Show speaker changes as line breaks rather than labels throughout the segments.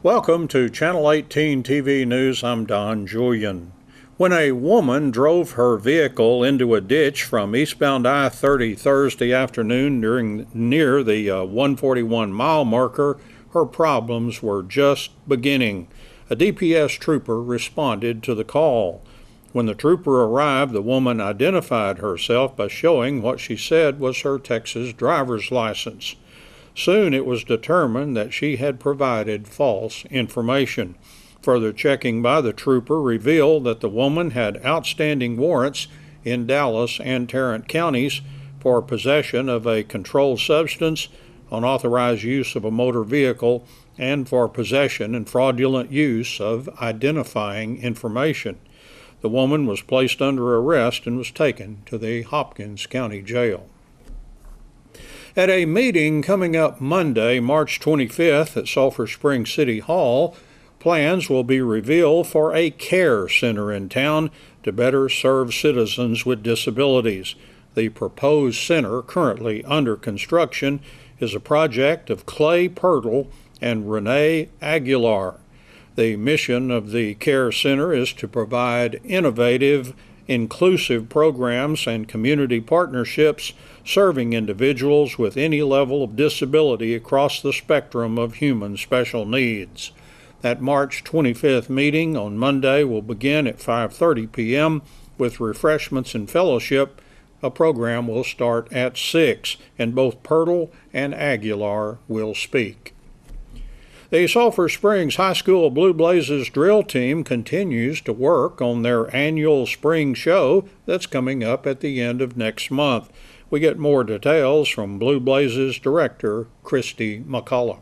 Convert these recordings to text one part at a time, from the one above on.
Welcome to Channel 18 TV News. I'm Don Julian. When a woman drove her vehicle into a ditch from eastbound I-30 Thursday afternoon near the 141 mile marker, her problems were just beginning. A DPS trooper responded to the call. When the trooper arrived, the woman identified herself by showing what she said was her Texas driver's license. Soon it was determined that she had provided false information. Further checking by the trooper revealed that the woman had outstanding warrants in Dallas and Tarrant counties for possession of a controlled substance, unauthorized use of a motor vehicle, and for possession and fraudulent use of identifying information. The woman was placed under arrest and was taken to the Hopkins County Jail. At a meeting coming up Monday, March 25th at Sulphur Springs City Hall, plans will be revealed for a care center in town to better serve citizens with disabilities. The proposed center, currently under construction, is a project of Clay Pirtle and Renee Aguilar. The mission of the care center is to provide innovative, inclusive programs and community partnerships serving individuals with any level of disability across the spectrum of human special needs. That March 25th meeting on Monday will begin at 5:30 p.m. with refreshments and fellowship. A program will start at 6, and both Pirtle and Aguilar will speak. The Sulphur Springs High School Blue Blazes drill team continues to work on their annual spring show that's coming up at the end of next month. We get more details from Blue Blazes director Christy McCullough.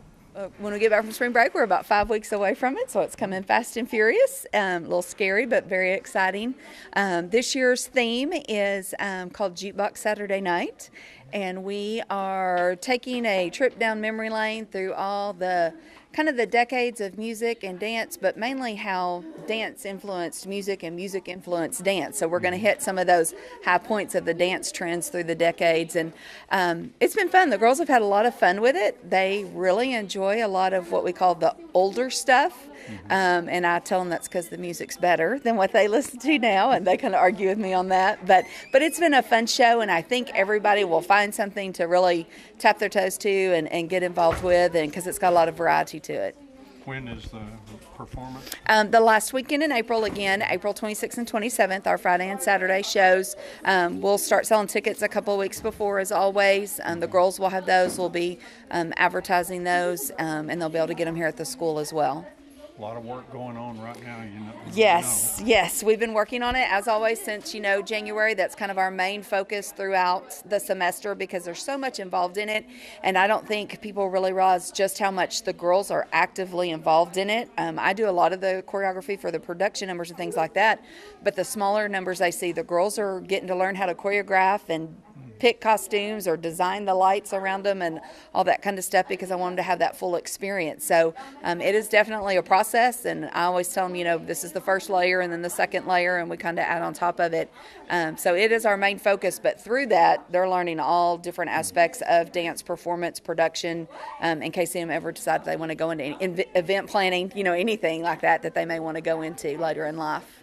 When we get back from spring break, we're about 5 weeks away from it, so it's coming fast and furious. A little scary, but very exciting. This year's theme is called Jukebox Saturday Night, and we are taking a trip down memory lane through all the kind of the decades of music and dance, but mainly how dance influenced music and music influenced dance. So we're going to hit some of those high points of the dance trends through the decades, and it's been fun. The girls have had a lot of fun with it. They really enjoy a lot of what we call the older stuff. And I tell them that's because the music's better than what they listen to now, and they kind of argue with me on that. But it's been a fun show, and I think everybody will find something to really tap their toes to and get involved with, and because it's got a lot of variety to it.
When is the performance?
The last weekend in April, again, April 26th and 27th, our Friday and Saturday shows. We'll start selling tickets a couple of weeks before, as always. The girls will have those. We'll be advertising those, and they'll be able to get them here at the school as well.
A lot of work going on right now, you know.
Yes. We've been working on it, as always, since, January. That's kind of our main focus throughout the semester because there's so much involved in it, and I don't think people really realize just how much the girls are actively involved in it. I do a lot of the choreography for the production numbers and things like that, but the smaller numbers I see, the girls are getting to learn how to choreograph and pick costumes or design the lights around them and all that kind of stuff because I want them to have that full experience. So it is definitely a process, and I always tell them, this is the first layer and then the second layer, and we kind of add on top of it. So it is our main focus, but through that, they're learning all different aspects of dance, performance, production, in case them ever decide they want to go into event planning, anything like that they may want to go into later in life.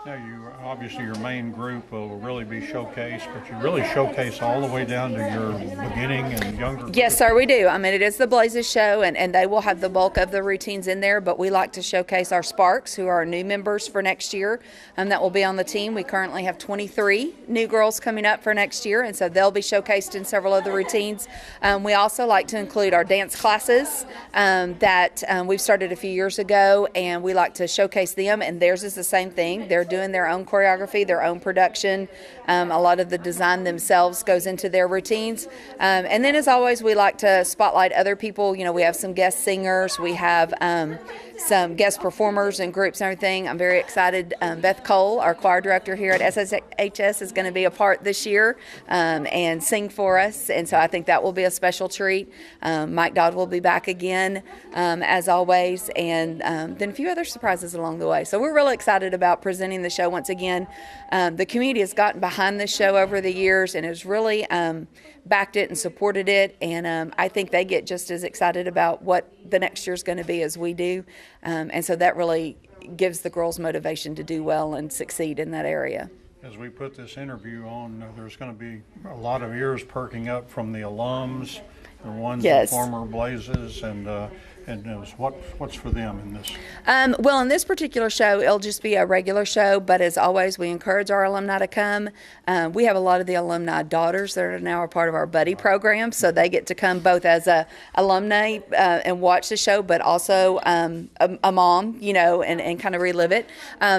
Now, obviously your main group will really be showcased, but you really showcase all the way down to your beginning and younger.
Yes, sir, we do. I mean, it is the Blazes show, and they will have the bulk of the routines in there, but we like to showcase our Sparks, who are new members for next year, that will be on the team. We currently have 23 new girls coming up for next year, and so they'll be showcased in several of the routines. We also like to include our dance classes that we've started a few years ago, and we like to showcase them, and theirs is the same thing. They're doing their own choreography, their own production. A lot of the design themselves goes into their routines. And then, as always, we like to spotlight other people. We have some guest singers. We have some guest performers and groups and everything. I'm very excited. Beth Cole, our choir director here at SHS, is going to be a part this year and sing for us. And so I think that will be a special treat. Mike Dodd will be back again, as always. And then a few other surprises along the way. So we're really excited about presenting seen the show once again. The community has gotten behind this show over the years and has really backed it and supported it. And I think they get just as excited about what the next year's going to be as we do. And so that really gives the girls motivation to do well and succeed in that area.
As we put this interview on, there's going to be a lot of ears perking up from the alums, the ones
Yes.
that former Blazes, and what's for them in this?
Well, in this particular show, it'll just be a regular show, but as always, we encourage our alumni to come. We have a lot of the alumni daughters that are now a part of our buddy program, so they get to come both as a alumni and watch the show, but also a mom, you know, and kind of relive it.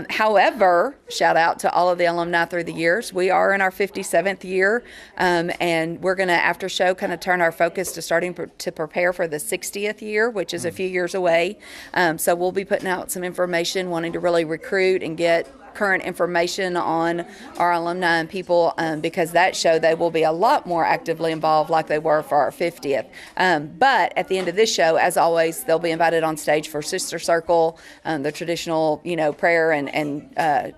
However, shout out to all of the alumni through the years. We are in our 57th year, and we're going to, after show, kind of turn our focus to starting to prepare for the 60th year, which is a few years away. So we'll be putting out some information, wanting to really recruit and get current information on our alumni and people, because that show they will be a lot more actively involved like they were for our 50th. But at the end of this show, as always, they'll be invited on stage for Sister Circle, the traditional, you know, prayer and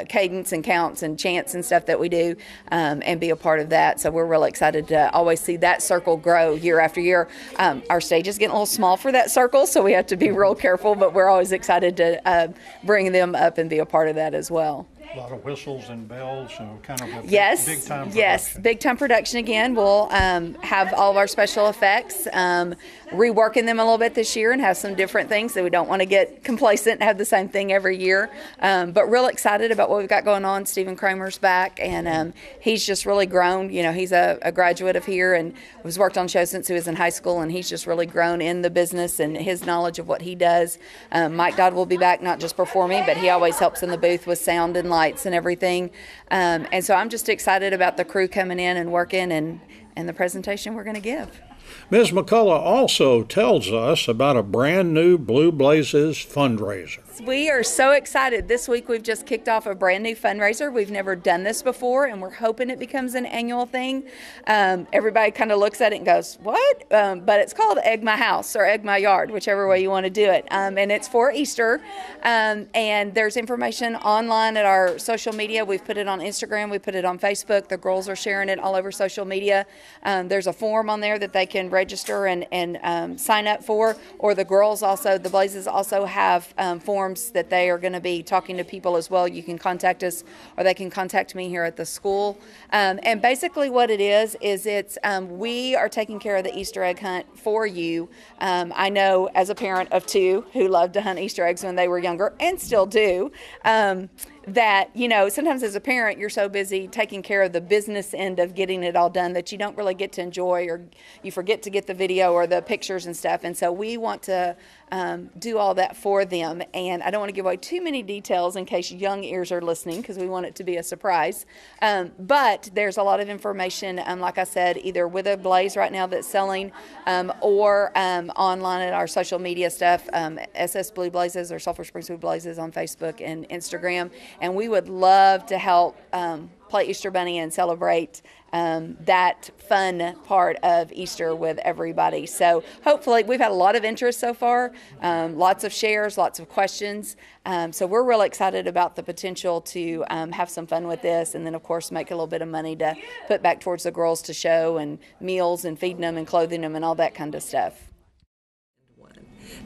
cadence and counts and chants and stuff that we do, and be a part of that. So we're really excited to always see that circle grow year after year. Our stage is getting a little small for that circle, so we have to be real careful, but we're always excited to bring them up and be a part of that as well.
A lot of whistles and bells and kind of a
Yes,
big time production.
yes, big time production again. We'll have all of our special effects, reworking them a little bit this year and have some different things, so we don't want to get complacent and have the same thing every year. But real excited about what we've got going on. Stephen Kramer's back, and he's just really grown. You know, he's a graduate of here and has worked on shows since he was in high school, and he's just really grown in the business and his knowledge of what he does. Mike Dodd will be back, not just performing, but he always helps in the booth with sound and lights and everything. And so I'm just excited about the crew coming in and working and the presentation we're going to give.
Ms. McCullough also tells us about a brand new Blue Blazes fundraiser.
We are so excited. This week we've just kicked off a brand new fundraiser. We've never done this before, and we're hoping it becomes an annual thing. Everybody kind of looks at it and goes, what? But it's called Egg My House or Egg My Yard, whichever way you want to do it. And it's for Easter. And there's information online at our social media. We've put it on Instagram. We put it on Facebook. The girls are sharing it all over social media. There's a form on there that they can register and sign up for. Or the girls also, the Blazes also have forms that they are going to be talking to people as well. You can contact us, or they can contact me here at the school. And basically what it is it's we are taking care of the Easter egg hunt for you. I know as a parent of two who loved to hunt Easter eggs when they were younger and still do, that, you know, sometimes as a parent, you're so busy taking care of the business end of getting it all done that you don't really get to enjoy, or you forget to get the video or the pictures and stuff. And so we want to do all that for them. And I don't want to give away too many details in case young ears are listening, because we want it to be a surprise. But there's a lot of information, like I said, either with a Blaze right now that's selling, or online at our social media stuff, SS Blue Blazes or Sulphur Springs Blue Blazes on Facebook and Instagram. And we would love to help play Easter Bunny and celebrate that fun part of Easter with everybody. So hopefully, we've had a lot of interest so far, lots of shares, lots of questions. So we're really excited about the potential to have some fun with this, and then of course make a little bit of money to put back towards the girls to show, and meals and feeding them and clothing them and all that kind of stuff.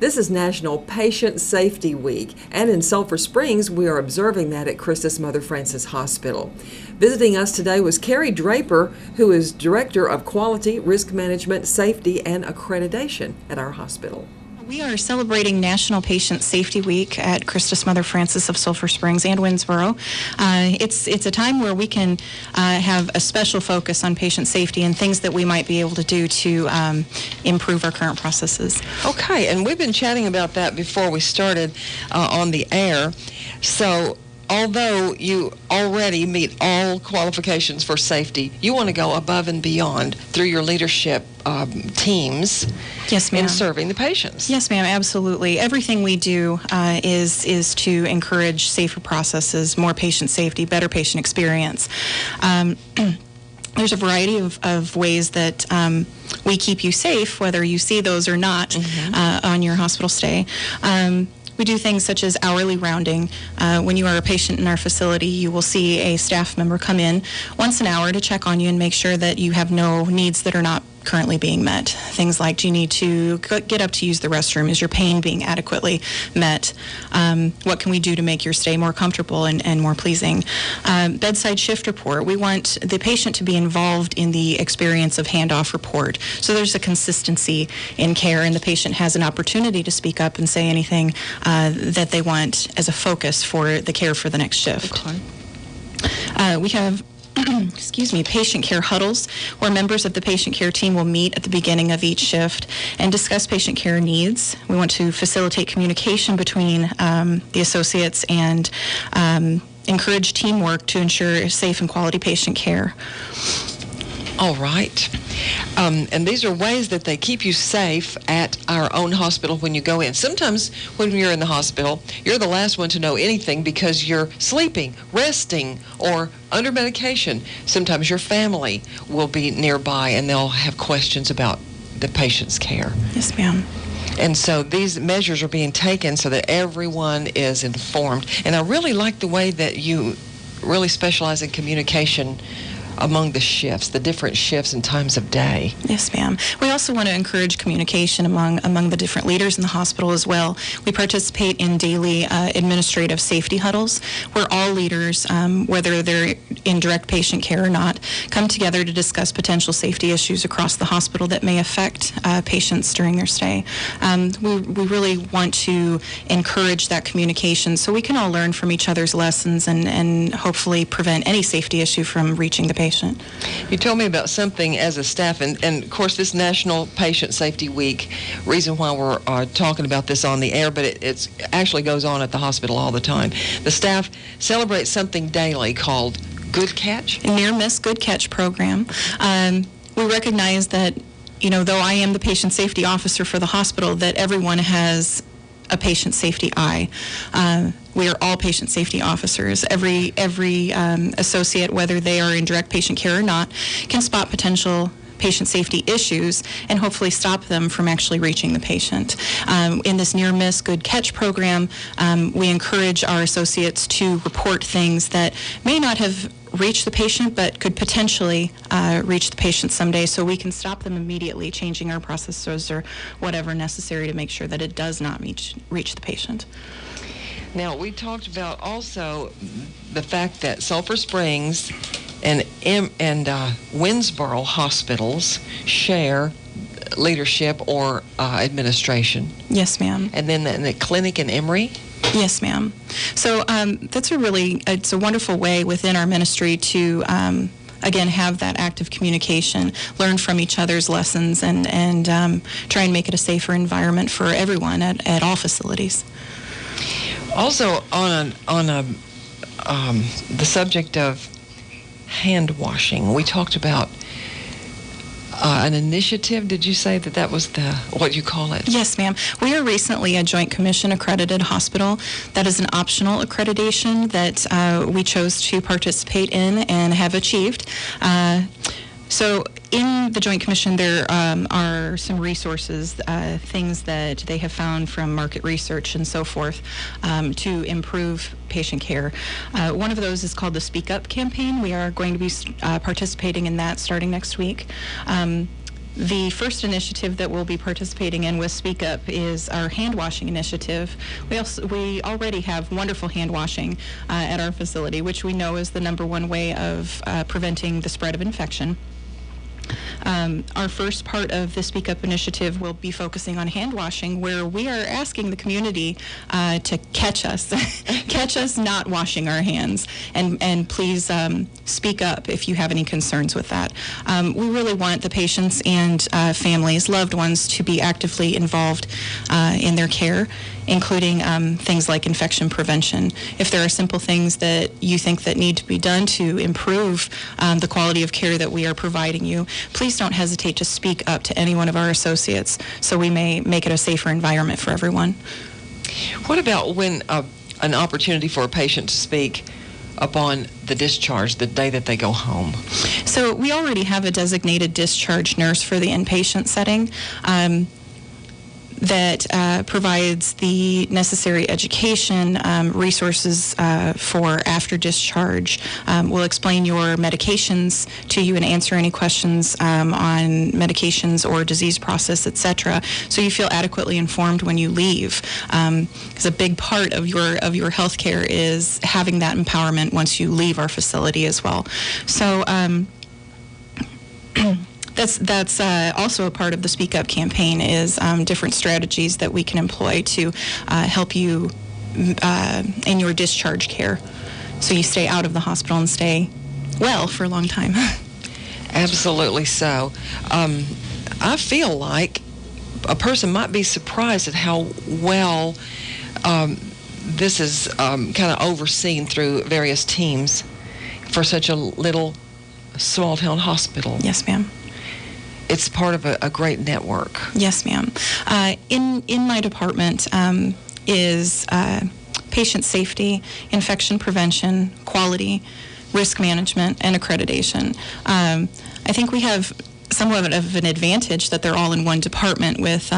This is National Patient Safety Week, and in Sulphur Springs, we are observing that at Christus Mother Frances Hospital. Visiting us today was Carrie Draper, who is Director of Quality, Risk Management, Safety, and Accreditation at our hospital.
We are celebrating National Patient Safety Week at Christus Mother Frances of Sulphur Springs and Winnsboro. It's a time where we can have a special focus on patient safety and things that we might be able to do to improve our current processes.
Okay, and we've been chatting about that before we started on the air. So although you already meet all qualifications for safety, you want to go above and beyond through your leadership teams.
Yes, ma'am.
In serving the patients.
Yes, ma'am, absolutely. Everything we do is to encourage safer processes, more patient safety, better patient experience. There's a variety of ways that we keep you safe, whether you see those or not, on your hospital stay. We do things such as hourly rounding. When you are a patient in our facility, you will see a staff member come in once an hour to check on you and make sure that you have no needs that are not currently being met. Things like, do you need to get up to use the restroom? Is your pain being adequately met? What can we do to make your stay more comfortable and more pleasing? Bedside shift report. We want the patient to be involved in the experience of handoff report. So there's a consistency in care, and the patient has an opportunity to speak up and say anything that they want as a focus for the care for the next shift.
Okay.
We have patient care huddles, where members of the patient care team will meet at the beginning of each shift and discuss patient care needs. We want to facilitate communication between the associates and encourage teamwork to ensure safe and quality patient care.
All right. And these are ways that they keep you safe at our own hospital when you go in. Sometimes when you're in the hospital, you're the last one to know anything because you're sleeping, resting, or under medication. Sometimes your family will be nearby and they'll have questions about the patient's care.
Yes, ma'am.
And so these measures are being taken so that everyone is informed. And I really like the way that you really specialize in communication among the shifts, the different shifts and times of day.
Yes, ma'am. We also want to encourage communication among the different leaders in the hospital as well. We participate in daily administrative safety huddles where all leaders, whether they're in direct patient care or not, come together to discuss potential safety issues across the hospital that may affect patients during their stay. We really want to encourage that communication so we can all learn from each other's lessons and hopefully prevent any safety issue from reaching the patient.
You told me about something as a staff, and of course this National Patient Safety Week, reason why we're talking about this on the air, but it actually goes on at the hospital all the time. The staff celebrates something daily called Good Catch?
Near Miss Good Catch program. We recognize that, though I am the patient safety officer for the hospital, that everyone has a patient safety eye. We are all patient safety officers. Every associate, whether they are in direct patient care or not, can spot potential patient safety issues and hopefully stop them from actually reaching the patient. In this Near Miss Good Catch program, we encourage our associates to report things that may not have reached the patient but could potentially reach the patient someday, so we can stop them immediately, changing our processes or whatever necessary to make sure that it does not reach the patient.
Now, we talked about also the fact that Sulphur Springs and Winnsboro hospitals share leadership or administration.
Yes, ma'am.
And then the clinic in Emory?
Yes, ma'am. So that's it's a wonderful way within our ministry to again, have that active communication, learn from each other's lessons, and try and make it a safer environment for everyone at all facilities.
Also, on the subject of hand washing, we talked about an initiative. Did you say that was what you call it?
Yes, ma'am. We are recently a Joint Commission accredited hospital. That is an optional accreditation that we chose to participate in and have achieved. So in the Joint Commission, there are some resources, things that they have found from market research and so forth to improve patient care. One of those is called the Speak Up campaign. We are going to be participating in that starting next week. The first initiative that we'll be participating in with Speak Up is our hand washing initiative. We already have wonderful hand washing at our facility, which we know is the #1 way of preventing the spread of infection. Our first part of the Speak Up initiative will be focusing on hand washing, where we are asking the community to catch us not washing our hands, and please speak up if you have any concerns with that. We really want the patients and families, loved ones, to be actively involved in their care, including things like infection prevention. If there are simple things that you think that need to be done to improve the quality of care that we are providing you, please don't hesitate to speak up to any one of our associates so we may make it a safer environment for everyone.
What about when an opportunity for a patient to speak upon the discharge, the day that they go home?
So we already have a designated discharge nurse for the inpatient setting. that provides the necessary education, resources for after discharge. We'll explain your medications to you and answer any questions on medications or disease process, etc. So you feel adequately informed when you leave. Because a big part of your health care is having that empowerment once you leave our facility as well. So that's also a part of the Speak Up campaign is different strategies that we can employ to help you in your discharge care, so you stay out of the hospital and stay well for a long time.
Absolutely so. I feel like a person might be surprised at how well this is kind of overseen through various teams for such a little small-town hospital.
Yes, ma'am.
It's part of a great network.
Yes, ma'am. In my department is patient safety, infection prevention, quality, risk management, and accreditation. I think we have somewhat of an advantage that they're all in one department with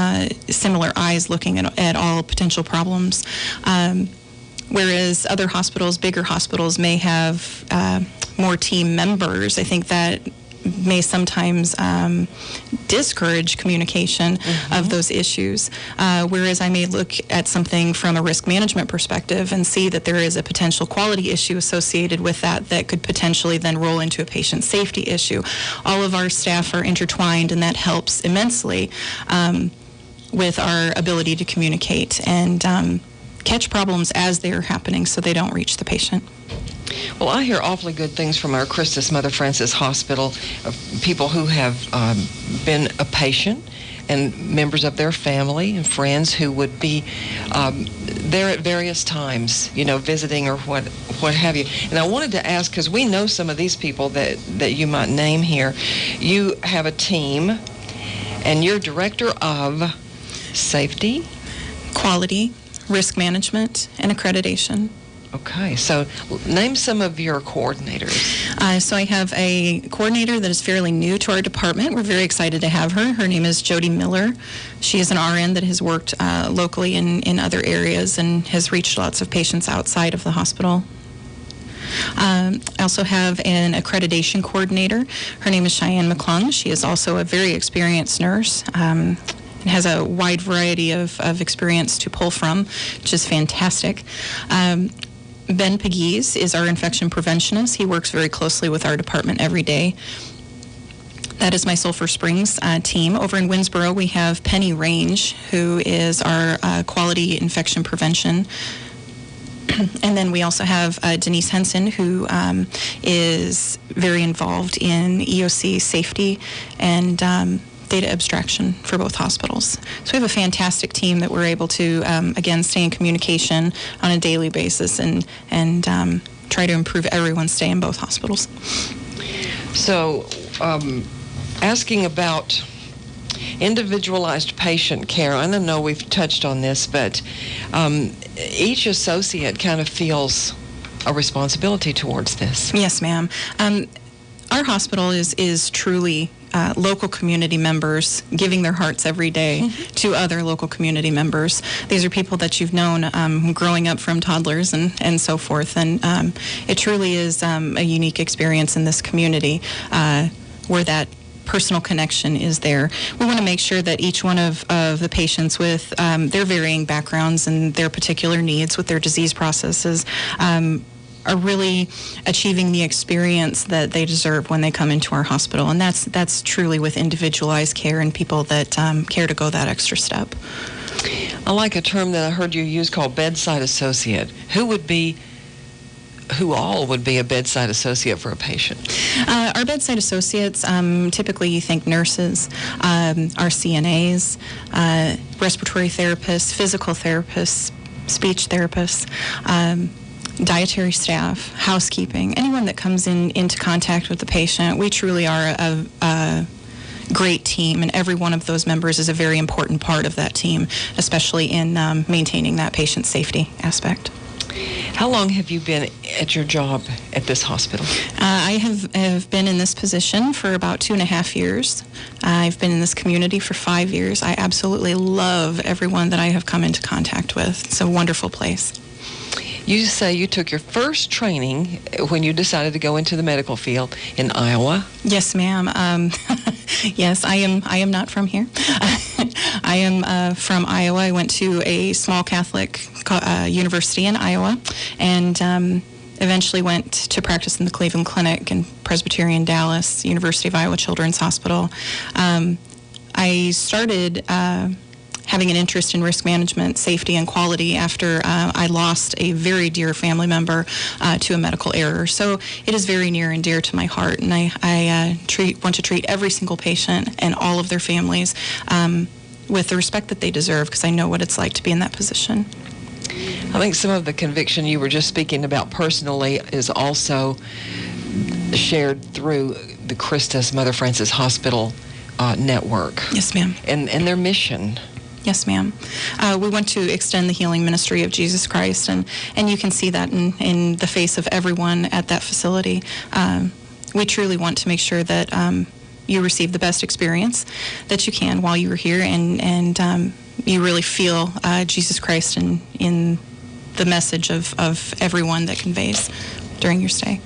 similar eyes looking at all potential problems. Whereas other hospitals, bigger hospitals, may have more team members. I think that may sometimes discourage communication of those issues, whereas I may look at something from a risk management perspective and see that there is a potential quality issue associated with that could potentially then roll into a patient safety issue. All of our staff are intertwined, and that helps immensely with our ability to communicate and catch problems as they're happening so they don't reach the patient.
Well, I hear awfully good things from our Christus Mother Frances Hospital, people who have been a patient and members of their family and friends who would be there at various times, visiting or what have you. And I wanted to ask, because we know some of these people that you might name here. You have a team, and you're director of safety,
quality, risk management, and accreditation.
Okay, so name some of your coordinators.
So I have a coordinator that is fairly new to our department. We're very excited to have her. Her name is Jody Miller. She is an RN that has worked locally in other areas and has reached lots of patients outside of the hospital. I also have an accreditation coordinator. Her name is Cheyenne McClung. She is also a very experienced nurse. And has a wide variety of experience to pull from, which is fantastic. Ben Pegues is our infection preventionist. He works very closely with our department every day. That is my Sulphur Springs team. Over in Winnsboro, we have Penny Range, who is our quality infection prevention. And then we also have Denise Henson, who is very involved in EOC safety and data abstraction for both hospitals. So we have a fantastic team that we're able to, again, stay in communication on a daily basis and try to improve everyone's stay in both hospitals.
So, asking about individualized patient care, I don't know we've touched on this, but each associate kind of feels a responsibility towards this.
Yes, ma'am. Our hospital is truly local community members giving their hearts every day to other local community members. These are people that you've known growing up from toddlers and so forth, and it truly is a unique experience in this community where that personal connection is there. We want to make sure that each one of the patients with their varying backgrounds and their particular needs with their disease processes are really achieving the experience that they deserve when they come into our hospital. And that's truly with individualized care and people that care to go that extra step.
I like a term that I heard you use called bedside associate. Who all would be a bedside associate for a patient?
Our bedside associates, typically you think nurses, our CNAs, respiratory therapists, physical therapists, speech therapists, dietary staff, housekeeping, anyone that comes into contact with the patient. We truly are a great team, and every one of those members is a very important part of that team, especially in maintaining that patient safety aspect.
How long have you been at your job at this hospital?
I have been in this position for about 2.5 years. I've been in this community for 5 years. I absolutely love everyone that I have come into contact with. It's a wonderful place.
You say you took your first training when you decided to go into the medical field in Iowa.
Yes, ma'am. Yes, I am not from here. I am from Iowa. I went to a small Catholic university in Iowa, and eventually went to practice in the Cleveland Clinic and Presbyterian Dallas, University of Iowa Children's Hospital. I started having an interest in risk management, safety, and quality after I lost a very dear family member to a medical error. So it is very near and dear to my heart, and I want to treat every single patient and all of their families with the respect that they deserve, because I know what it's like to be in that position.
I think some of the conviction you were just speaking about personally is also shared through the Christus Mother Frances Hospital network.
Yes, ma'am.
And their mission.
Yes, ma'am. We want to extend the healing ministry of Jesus Christ, and you can see that in the face of everyone at that facility. We truly want to make sure that you receive the best experience that you can while you are here, and you really feel Jesus Christ in the message of everyone that conveys during your stay.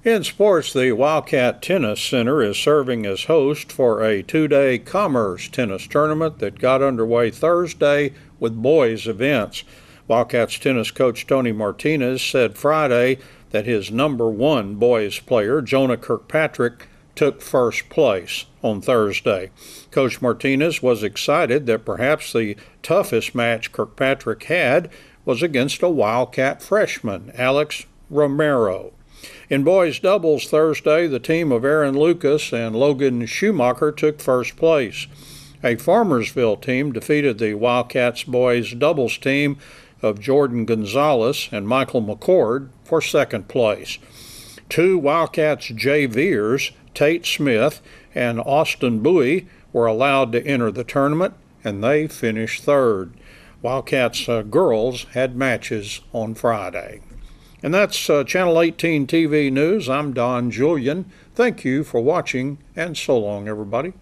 In sports, the Wildcat Tennis Center is serving as host for a 2-day Commerce tennis tournament that got underway Thursday with boys events. Wildcats tennis coach Tony Martinez said Friday that his #1 boys player, Jonah Kirkpatrick, took first place on Thursday. Coach Martinez was excited that perhaps the toughest match Kirkpatrick had was against a Wildcat freshman, Alex Romero. In boys doubles Thursday, the team of Aaron Lucas and Logan Schumacher took first place. A Farmersville team defeated the Wildcats boys doubles team of Jordan Gonzalez and Michael McCord for second place. 2 Wildcats JVers, Tate Smith and Austin Bowie, were allowed to enter the tournament, and they finished third. Wildcats girls had matches on Friday. And that's Channel 18 TV News. I'm Don Julian. Thank you for watching, and so long, everybody.